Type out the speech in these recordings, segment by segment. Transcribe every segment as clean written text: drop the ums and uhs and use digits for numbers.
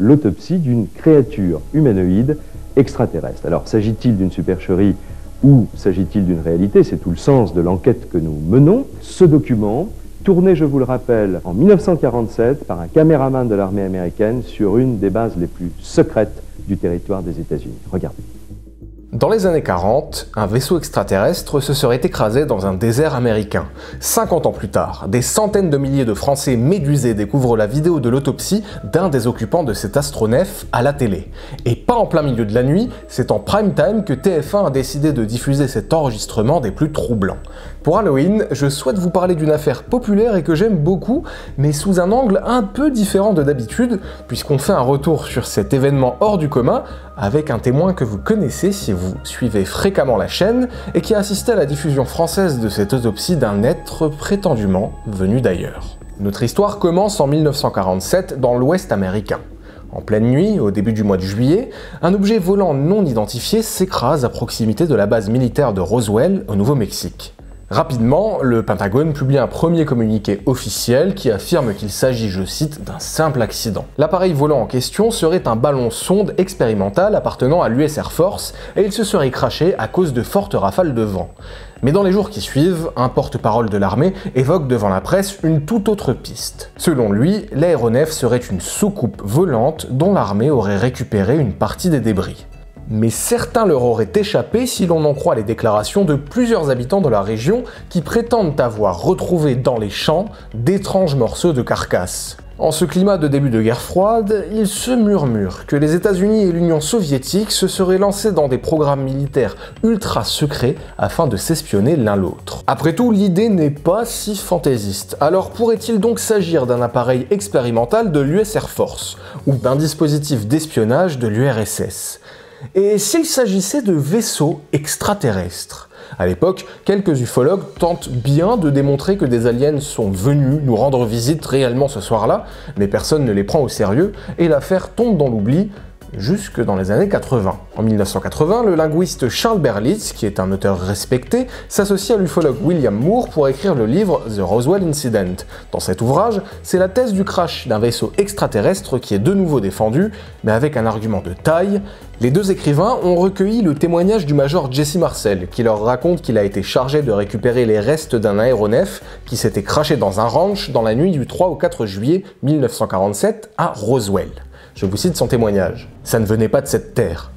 l'autopsie d'une créature humanoïde extraterrestre. Alors, s'agit-il d'une supercherie ou s'agit-il d'une réalité? C'est tout le sens de l'enquête que nous menons. Ce document, tourné, je vous le rappelle, en 1947 par un caméraman de l'armée américaine sur une des bases les plus secrètes du territoire des États-Unis. Regardez. Dans les années 40, un vaisseau extraterrestre se serait écrasé dans un désert américain. 50 ans plus tard, des centaines de milliers de Français médusés découvrent la vidéo de l'autopsie d'un des occupants de cet astronef à la télé. Et pas en plein milieu de la nuit, c'est en prime time que TF1 a décidé de diffuser cet enregistrement des plus troublants. Pour Halloween, je souhaite vous parler d'une affaire populaire et que j'aime beaucoup, mais sous un angle un peu différent de d'habitude, puisqu'on fait un retour sur cet événement hors du commun avec un témoin que vous connaissez si vous suivez fréquemment la chaîne et qui a assisté à la diffusion française de cette autopsie d'un être prétendument venu d'ailleurs. Notre histoire commence en 1947 dans l'Ouest américain. En pleine nuit, au début du mois de juillet, un objet volant non identifié s'écrase à proximité de la base militaire de Roswell, au Nouveau-Mexique. Rapidement, le Pentagone publie un premier communiqué officiel qui affirme qu'il s'agit, je cite, d'un simple accident. L'appareil volant en question serait un ballon-sonde expérimental appartenant à l'US Air Force et il se serait crashé à cause de fortes rafales de vent. Mais dans les jours qui suivent, un porte-parole de l'armée évoque devant la presse une toute autre piste. Selon lui, l'aéronef serait une soucoupe volante dont l'armée aurait récupéré une partie des débris. Mais certains leur auraient échappé si l'on en croit les déclarations de plusieurs habitants de la région qui prétendent avoir retrouvé dans les champs d'étranges morceaux de carcasse. En ce climat de début de guerre froide, il se murmure que les États-Unis et l'Union soviétique se seraient lancés dans des programmes militaires ultra secrets afin de s'espionner l'un l'autre. Après tout, l'idée n'est pas si fantaisiste. Alors pourrait-il donc s'agir d'un appareil expérimental de l'US Air Force ou d'un dispositif d'espionnage de l'URSS? Et s'il s'agissait de vaisseaux extraterrestres? À l'époque, quelques ufologues tentent bien de démontrer que des aliens sont venus nous rendre visite réellement ce soir-là, mais personne ne les prend au sérieux et l'affaire tombe dans l'oubli jusque dans les années 80. En 1980, le linguiste Charles Berlitz, qui est un auteur respecté, s'associe à l'ufologue William Moore pour écrire le livre The Roswell Incident. Dans cet ouvrage, c'est la thèse du crash d'un vaisseau extraterrestre qui est de nouveau défendue, mais avec un argument de taille. Les deux écrivains ont recueilli le témoignage du major Jesse Marcel, qui leur raconte qu'il a été chargé de récupérer les restes d'un aéronef qui s'était crashé dans un ranch dans la nuit du 3 au 4 juillet 1947 à Roswell. Je vous cite son témoignage. « Ça ne venait pas de cette terre.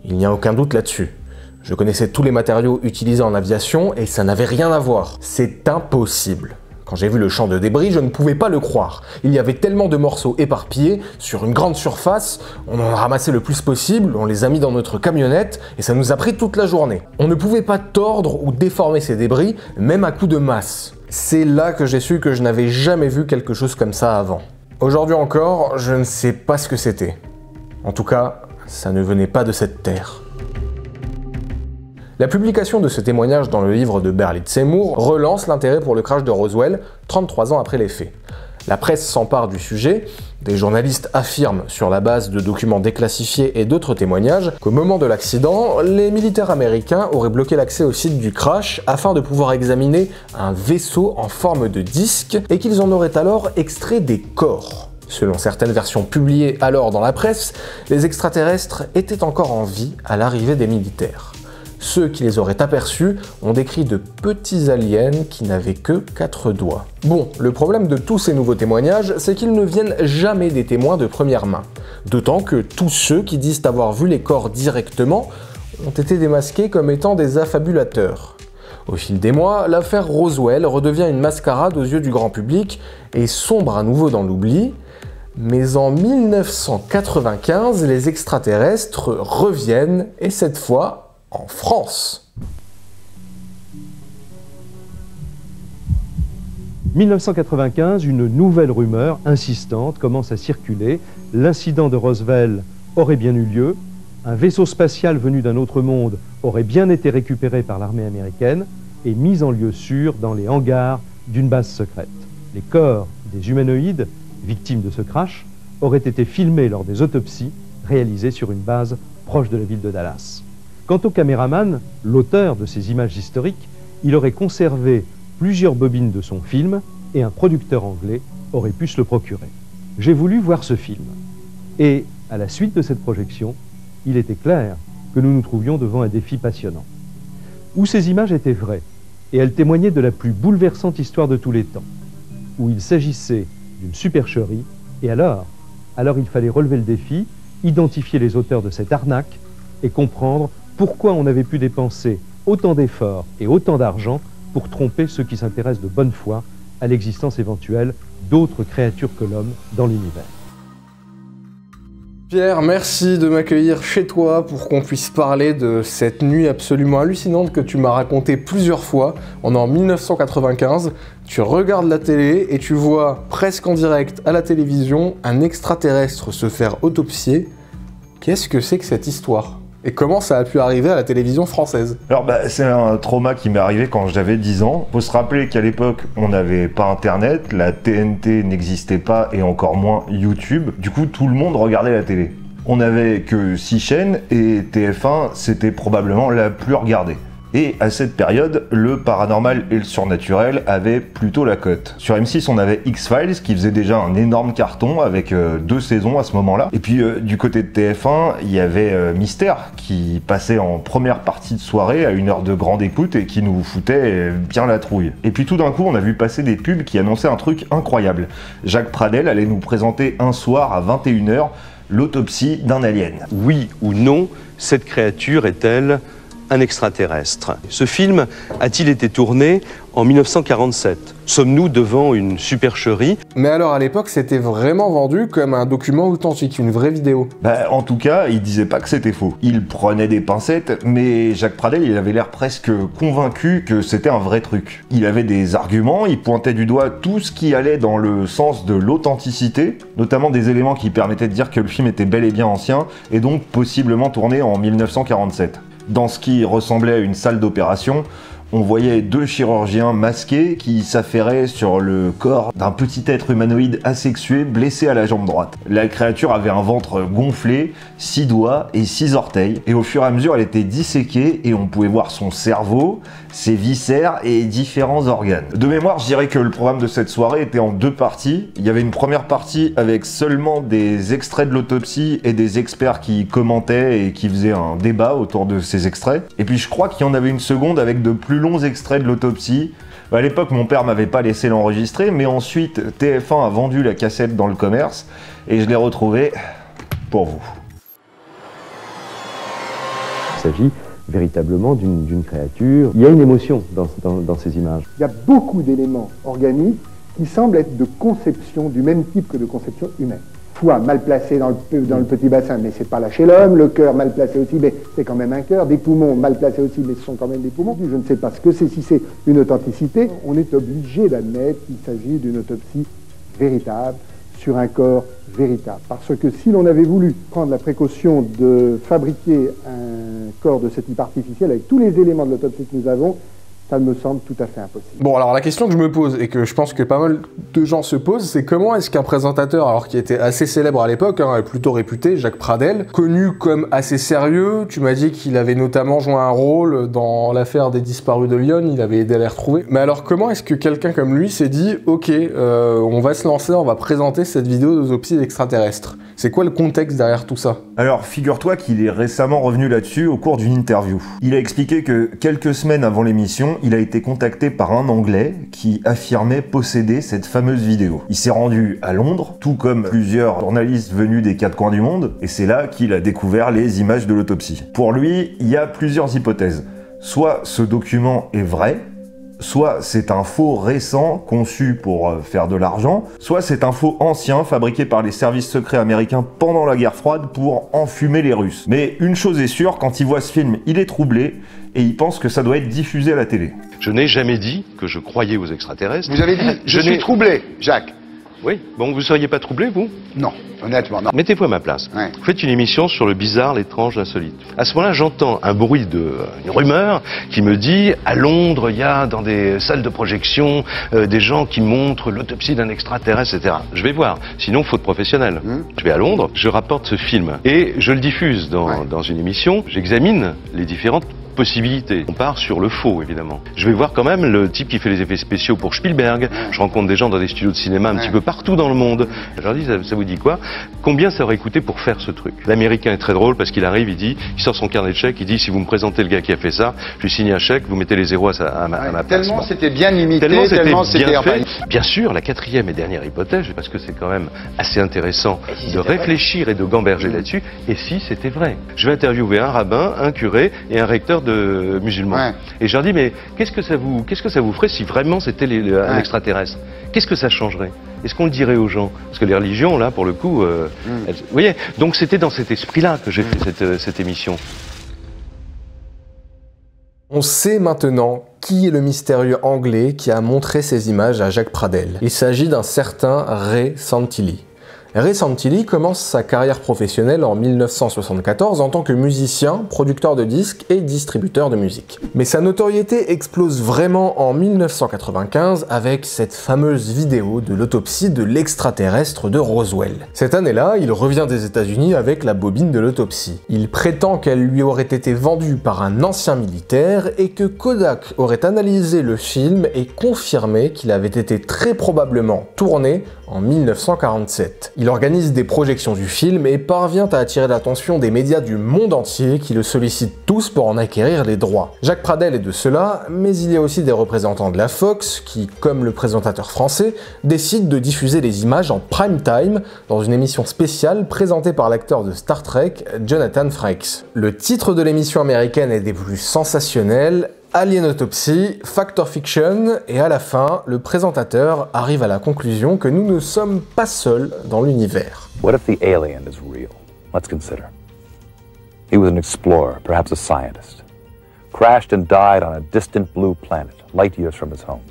Il n'y a aucun doute là-dessus. Je connaissais tous les matériaux utilisés en aviation et ça n'avait rien à voir. C'est impossible. Quand j'ai vu le champ de débris, je ne pouvais pas le croire. Il y avait tellement de morceaux éparpillés, sur une grande surface, on en a ramassé le plus possible, on les a mis dans notre camionnette et ça nous a pris toute la journée. On ne pouvait pas tordre ou déformer ces débris, même à coups de masse. C'est là que j'ai su que je n'avais jamais vu quelque chose comme ça avant. Aujourd'hui encore, je ne sais pas ce que c'était. En tout cas, ça ne venait pas de cette terre. » La publication de ce témoignage dans le livre de Berlitz et Moore relance l'intérêt pour le crash de Roswell 33 ans après les faits. La presse s'empare du sujet, des journalistes affirment sur la base de documents déclassifiés et d'autres témoignages qu'au moment de l'accident, les militaires américains auraient bloqué l'accès au site du crash afin de pouvoir examiner un vaisseau en forme de disque et qu'ils en auraient alors extrait des corps. Selon certaines versions publiées alors dans la presse, les extraterrestres étaient encore en vie à l'arrivée des militaires. Ceux qui les auraient aperçus ont décrit de petits aliens qui n'avaient que 4 doigts. Bon, le problème de tous ces nouveaux témoignages, c'est qu'ils ne viennent jamais des témoins de première main. D'autant que tous ceux qui disent avoir vu les corps directement ont été démasqués comme étant des affabulateurs. Au fil des mois, l'affaire Roswell redevient une mascarade aux yeux du grand public et sombre à nouveau dans l'oubli. Mais en 1995, les extraterrestres reviennent, et cette fois, en France. 1995, une nouvelle rumeur insistante commence à circuler. L'incident de Roswell aurait bien eu lieu. Un vaisseau spatial venu d'un autre monde aurait bien été récupéré par l'armée américaine et mis en lieu sûr dans les hangars d'une base secrète. Les corps des humanoïdes, victimes de ce crash, auraient été filmés lors des autopsies réalisées sur une base proche de la ville de Dallas. Quant au caméraman, l'auteur de ces images historiques, il aurait conservé plusieurs bobines de son film et un producteur anglais aurait pu se le procurer. J'ai voulu voir ce film. Et à la suite de cette projection, il était clair que nous nous trouvions devant un défi passionnant. Où ces images étaient vraies, et elles témoignaient de la plus bouleversante histoire de tous les temps, où il s'agissait d'une supercherie, et alors il fallait relever le défi, identifier les auteurs de cette arnaque, et comprendre pourquoi on avait pu dépenser autant d'efforts et autant d'argent pour tromper ceux qui s'intéressent de bonne foi à l'existence éventuelle d'autres créatures que l'homme dans l'univers. Pierre, merci de m'accueillir chez toi pour qu'on puisse parler de cette nuit absolument hallucinante que tu m'as racontée plusieurs fois. On est en 1995, tu regardes la télé et tu vois presque en direct à la télévision un extraterrestre se faire autopsier. Qu'est-ce que c'est que cette histoire ? Et comment ça a pu arriver à la télévision française? Alors c'est un trauma qui m'est arrivé quand j'avais 10 ans. Faut se rappeler qu'à l'époque, on n'avait pas internet, la TNT n'existait pas et encore moins YouTube. Du coup, tout le monde regardait la télé. On n'avait que 6 chaînes et TF1, c'était probablement la plus regardée. Et à cette période, le paranormal et le surnaturel avaient plutôt la cote. Sur M6, on avait X-Files qui faisait déjà un énorme carton avec 2 saisons à ce moment-là. Et puis du côté de TF1, il y avait Mystère qui passait en première partie de soirée à une heure de grande écoute et qui nous foutait bien la trouille. Et puis tout d'un coup, on a vu passer des pubs qui annonçaient un truc incroyable. Jacques Pradel allait nous présenter un soir à 21 h l'autopsie d'un alien. Oui ou non, cette créature est-elle un extraterrestre? Ce film a-t-il été tourné en 1947? Sommes-nous devant une supercherie? Mais alors à l'époque, c'était vraiment vendu comme un document authentique, une vraie vidéo. En tout cas, il disait pas que c'était faux. Il prenait des pincettes, mais Jacques Pradel, il avait l'air presque convaincu que c'était un vrai truc. Il avait des arguments, il pointait du doigt tout ce qui allait dans le sens de l'authenticité, notamment des éléments qui permettaient de dire que le film était bel et bien ancien, et donc possiblement tourné en 1947. Dans ce qui ressemblait à une salle d'opération, on voyait 2 chirurgiens masqués qui s'affairaient sur le corps d'un petit être humanoïde asexué blessé à la jambe droite. La créature avait un ventre gonflé, 6 doigts et 6 orteils, et au fur et à mesure elle était disséquée et on pouvait voir son cerveau, ses viscères et différents organes. De mémoire, je dirais que le programme de cette soirée était en 2 parties. Il y avait une première partie avec seulement des extraits de l'autopsie et des experts qui commentaient et qui faisaient un débat autour de ces extraits. Et puis je crois qu'il y en avait une seconde avec de plus longs extraits de l'autopsie. À l'époque, mon père m'avait pas laissé l'enregistrer, mais ensuite TF1 a vendu la cassette dans le commerce et je l'ai retrouvée pour vous. Il s'agit véritablement d'une créature. Il y a une émotion dans ces images. Il y a beaucoup d'éléments organiques qui semblent être de conception du même type que de conception humaine. Foie mal placé dans le petit bassin, mais c'est pas là chez l'homme. Le cœur mal placé aussi, mais c'est quand même un cœur. Des poumons mal placés aussi, mais ce sont quand même des poumons. Je ne sais pas ce que c'est. Si c'est une authenticité, on est obligé d'admettre qu'il s'agit d'une autopsie véritable sur un corps véritable. Parce que si l'on avait voulu prendre la précaution de fabriquer un corps de ce type artificiel avec tous les éléments de l'autopsie que nous avons, ça me semble tout à fait impossible. Bon, alors la question que je me pose, et que je pense que pas mal de gens se posent, c'est comment est-ce qu'un présentateur, alors qui était assez célèbre à l'époque, plutôt réputé, Jacques Pradel, connu comme assez sérieux, tu m'as dit qu'il avait notamment joué un rôle dans l'affaire des disparus de Lyon, il avait aidé à les retrouver. Mais alors comment est-ce que quelqu'un comme lui s'est dit, ok, on va se lancer, on va présenter cette vidéo d'autopsie d'extraterrestres? C'est quoi le contexte derrière tout ça? Alors, figure-toi qu'il est récemment revenu là-dessus au cours d'une interview. Il a expliqué que quelques semaines avant l'émission, il a été contacté par un Anglais qui affirmait posséder cette fameuse vidéo. Il s'est rendu à Londres, tout comme plusieurs journalistes venus des 4 coins du monde, et c'est là qu'il a découvert les images de l'autopsie. Pour lui, il y a plusieurs hypothèses. Soit ce document est vrai, soit c'est un faux récent conçu pour faire de l'argent, soit c'est un faux ancien fabriqué par les services secrets américains pendant la guerre froide pour enfumer les Russes. Mais une chose est sûre, quand il voit ce film, il est troublé et il pense que ça doit être diffusé à la télé. Je n'ai jamais dit que je croyais aux extraterrestres. Vous avez dit, je suis troublé, Jacques. Oui, bon, vous ne seriez pas troublé, vous? Non, honnêtement, non. Mettez-vous à ma place. Ouais. Vous faites une émission sur le bizarre, l'étrange, l'insolite. À ce moment-là, j'entends un bruit une rumeur qui me dit, à Londres, il y a dans des salles de projection des gens qui montrent l'autopsie d'un extraterrestre, etc. Je vais voir, sinon faute professionnelle. Je vais à Londres, je rapporte ce film et je le diffuse dans une émission. J'examine les différentes possibilités. On part sur le faux, évidemment. Je vais voir quand même le type qui fait les effets spéciaux pour Spielberg. Je rencontre des gens dans des studios de cinéma un petit peu partout dans le monde. Je leur dis, ça vous dit quoi? Combien ça aurait coûté pour faire ce truc? L'Américain est très drôle parce qu'il arrive, il sort son carnet de chèques, il dit, si vous me présentez le gars qui a fait ça, je lui signe un chèque, vous mettez les zéros à ma place. Tellement c'était bien limité, tellement c'était bien fait. Bien sûr, la quatrième et dernière hypothèse, parce que c'est quand même assez intéressant de réfléchir et de gamberger là-dessus, et si c'était vrai? Je vais interviewer un rabbin, un curé et un recteur de musulmans. Et je leur dis, mais qu'est-ce que ça vous ferait si vraiment c'était un extraterrestre? Qu'est-ce que ça changerait? Est-ce qu'on le dirait aux gens? Parce que les religions, là, pour le coup, vous voyez, donc c'était dans cet esprit-là que j'ai fait cette émission. On sait maintenant qui est le mystérieux Anglais qui a montré ces images à Jacques Pradel. Il s'agit d'un certain Ray Santilli. Ray Santilli commence sa carrière professionnelle en 1974 en tant que musicien, producteur de disques et distributeur de musique. Mais sa notoriété explose vraiment en 1995 avec cette fameuse vidéo de l'autopsie de l'extraterrestre de Roswell. Cette année-là, il revient des États-Unis avec la bobine de l'autopsie. Il prétend qu'elle lui aurait été vendue par un ancien militaire et que Kodak aurait analysé le film et confirmé qu'il avait été très probablement tourné en 1947. Il organise des projections du film et parvient à attirer l'attention des médias du monde entier qui le sollicitent tous pour en acquérir les droits. Jacques Pradel est de cela, mais il y a aussi des représentants de la Fox qui, comme le présentateur français, décident de diffuser les images en prime time dans une émission spéciale présentée par l'acteur de Star Trek, Jonathan Frakes. Le titre de l'émission américaine est des plus sensationnels, Alien Autopsy, Fact or Fiction, et à la fin, le présentateur arrive à la conclusion que nous ne sommes pas seuls dans l'univers. What if the alien is real? Let's consider. He was an explorer, perhaps a scientist. Crashed and died on a distant blue planet, light years from his home.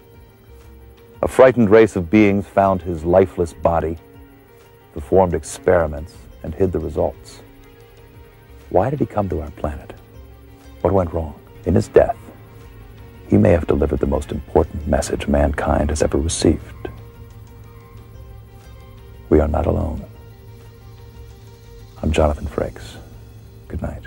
A frightened race of beings found his lifeless body, performed experiments, and hid the results. Why did he come to our planet? What went wrong? In his death, he may have delivered the most important message mankind has ever received. We are not alone. I'm Jonathan Frakes. Good night.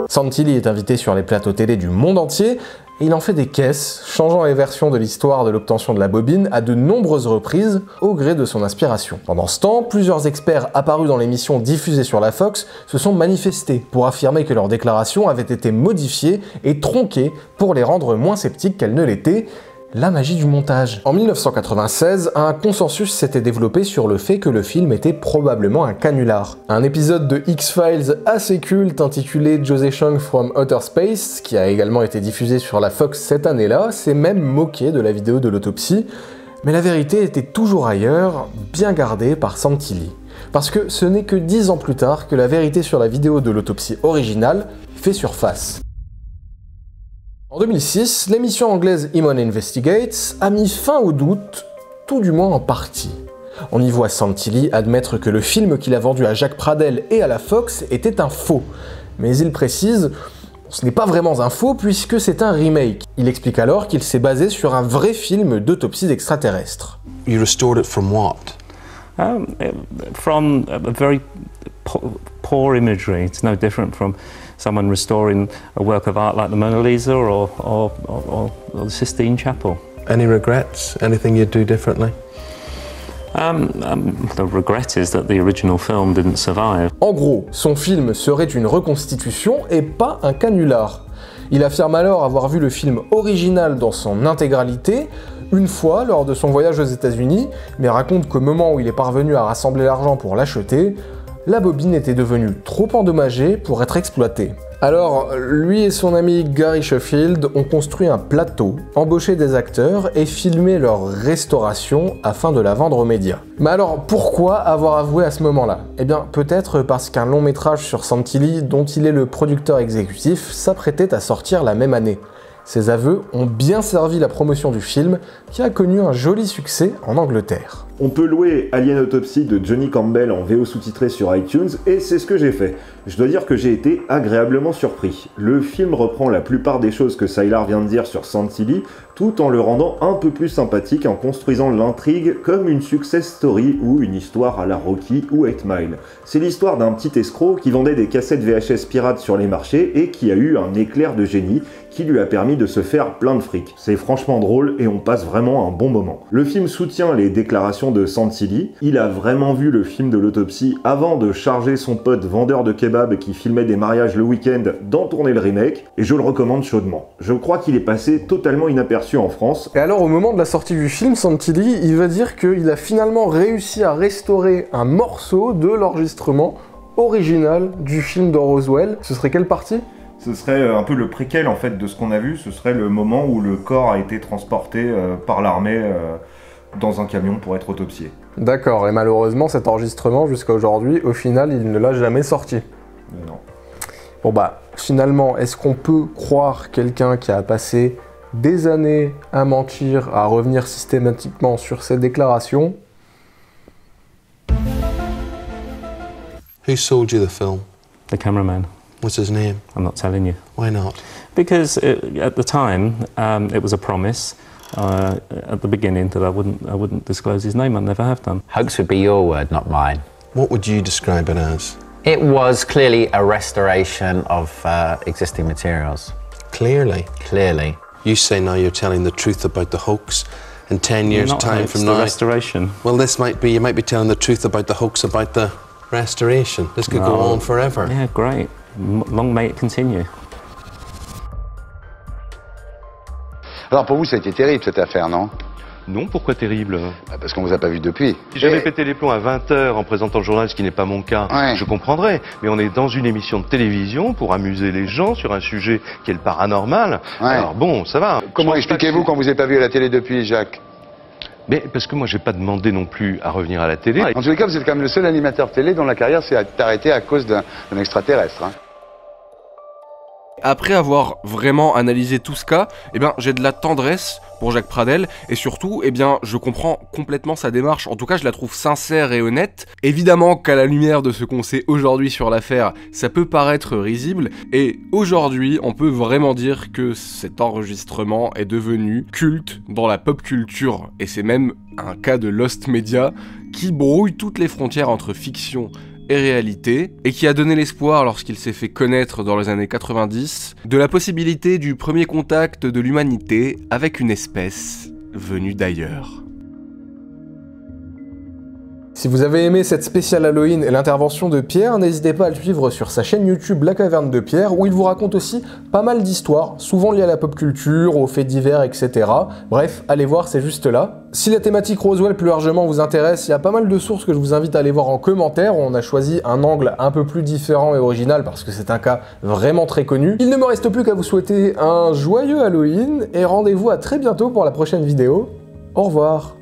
Santilli est invité sur les plateaux télé du monde entier et il en fait des caisses, changeant les versions de l'histoire de l'obtention de la bobine à de nombreuses reprises au gré de son inspiration. Pendant ce temps, plusieurs experts apparus dans l'émission diffusée sur la Fox se sont manifestés pour affirmer que leurs déclarations avaient été modifiées et tronquées pour les rendre moins sceptiques qu'elles ne l'étaient. La magie du montage. En 1996, un consensus s'était développé sur le fait que le film était probablement un canular. Un épisode de X-Files assez culte intitulé José Chung from Outer Space, qui a également été diffusé sur la Fox cette année-là, s'est même moqué de la vidéo de l'autopsie, mais la vérité était toujours ailleurs, bien gardée par Santilli. Parce que ce n'est que 10 ans plus tard que la vérité sur la vidéo de l'autopsie originale fait surface. En 2006, l'émission anglaise Eamon Investigates a mis fin au doute, tout du moins en partie. On y voit Santilli admettre que le film qu'il a vendu à Jacques Pradel et à la Fox était un faux. Mais il précise, ce n'est pas vraiment un faux puisque c'est un remake. Il explique alors qu'il s'est basé sur un vrai film d'autopsie d'extraterrestres. You restored it from what? From a very poor imagery. It's no different from someone restoring a work of art like the Mona Lisa or the Sistine Chapel. Any regrets? Anything you'd do differently? The regret is that the original film didn't survive. En gros, son film serait une reconstitution et pas un canular. Il affirme alors avoir vu le film original dans son intégralité, une fois lors de son voyage aux États-Unis, mais raconte qu'au moment où il est parvenu à rassembler l'argent pour l'acheter, la bobine était devenue trop endommagée pour être exploitée. Alors, lui et son ami Gary Sheffield ont construit un plateau, embauché des acteurs et filmé leur restauration afin de la vendre aux médias. Mais alors, pourquoi avoir avoué à ce moment-là? Eh bien, peut-être parce qu'un long métrage sur Santilli, dont il est le producteur exécutif, s'apprêtait à sortir la même année. Ces aveux ont bien servi la promotion du film, qui a connu un joli succès en Angleterre. On peut louer Alien Autopsy de Johnny Campbell en VO sous-titré sur iTunes, et c'est ce que j'ai fait. Je dois dire que j'ai été agréablement surpris. Le film reprend la plupart des choses que Sylar vient de dire sur Santilli, tout en le rendant un peu plus sympathique en construisant l'intrigue comme une success story ou une histoire à la Rocky ou 8 Mile. C'est l'histoire d'un petit escroc qui vendait des cassettes VHS pirates sur les marchés et qui a eu un éclair de génie qui lui a permis de se faire plein de fric. C'est franchement drôle et on passe vraiment un bon moment. Le film soutient les déclarations de Santilli. Il a vraiment vu le film de l'autopsie avant de charger son pote vendeur de kebab qui filmait des mariages le week-end d'en tourner le remake, et je le recommande chaudement. Je crois qu'il est passé totalement inaperçu en France. Et alors au moment de la sortie du film, Santilli, il va dire qu'il a finalement réussi à restaurer un morceau de l'enregistrement original du film de Roswell. Ce serait quelle partie ? Ce serait un peu le préquel en fait de ce qu'on a vu, ce serait le moment où le corps a été transporté par l'armée dans un camion pour être autopsié. D'accord, et malheureusement cet enregistrement jusqu'à aujourd'hui, au final, il ne l'a jamais sorti. Non. Bon bah, finalement, est-ce qu'on peut croire quelqu'un qui a passé des années à mentir, à revenir systématiquement sur ses déclarations? Who sold you the film? The cameraman. What's his name? I'm not telling you. Why not? Because at the time, it was a promise at the beginning that I wouldn't disclose his name. I never have done. Hoax would be your word, not mine. What would you describe it as? It was clearly a restoration of existing materials. Clearly. Clearly. You say now you're telling the truth about the hoax. In 10 years' Not time hoax, from the now. restoration. Well, this might be, you might be telling the truth about the hoax about the restoration. This could go on forever. Yeah, great. Long may it continue. Alors pour vous, ça a été terrible cette affaire, non? Non, pourquoi terrible? Parce qu'on vous a pas vu depuis. Si j'avais pété les plombs à 20h en présentant le journal, ce qui n'est pas mon cas, Ouais. je comprendrais. Mais on est dans une émission de télévision pour amuser les gens sur un sujet qui est le paranormal. Ouais. Alors bon, ça va. Comment Je pense expliquez-vous pas qu'on vous ait pas vu à la télé depuis, Jacques? Mais parce que moi, j'ai pas demandé non plus à revenir à la télé. En tous les cas, vous êtes quand même le seul animateur télé dont la carrière s'est arrêtée à cause d'un extraterrestre. Hein. Après avoir vraiment analysé tout ce cas, eh bien, j'ai de la tendresse pour Jacques Pradel, et surtout, eh bien, je comprends complètement sa démarche. En tout cas, je la trouve sincère et honnête. Évidemment qu'à la lumière de ce qu'on sait aujourd'hui sur l'affaire, ça peut paraître risible, et aujourd'hui, on peut vraiment dire que cet enregistrement est devenu culte dans la pop culture, et c'est même un cas de Lost Media qui brouille toutes les frontières entre fiction et réalité, et qui a donné l'espoir lorsqu'il s'est fait connaître dans les années 90, de la possibilité du premier contact de l'humanité avec une espèce venue d'ailleurs. Si vous avez aimé cette spéciale Halloween et l'intervention de Pierre, n'hésitez pas à le suivre sur sa chaîne YouTube La Caverne de Pierre, où il vous raconte aussi pas mal d'histoires, souvent liées à la pop culture, aux faits divers, etc. Bref, allez voir, c'est juste là. Si la thématique Roswell plus largement vous intéresse, il y a pas mal de sources que je vous invite à aller voir en commentaire, où on a choisi un angle un peu plus différent et original, parce que c'est un cas vraiment très connu. Il ne me reste plus qu'à vous souhaiter un joyeux Halloween, et rendez-vous à très bientôt pour la prochaine vidéo. Au revoir.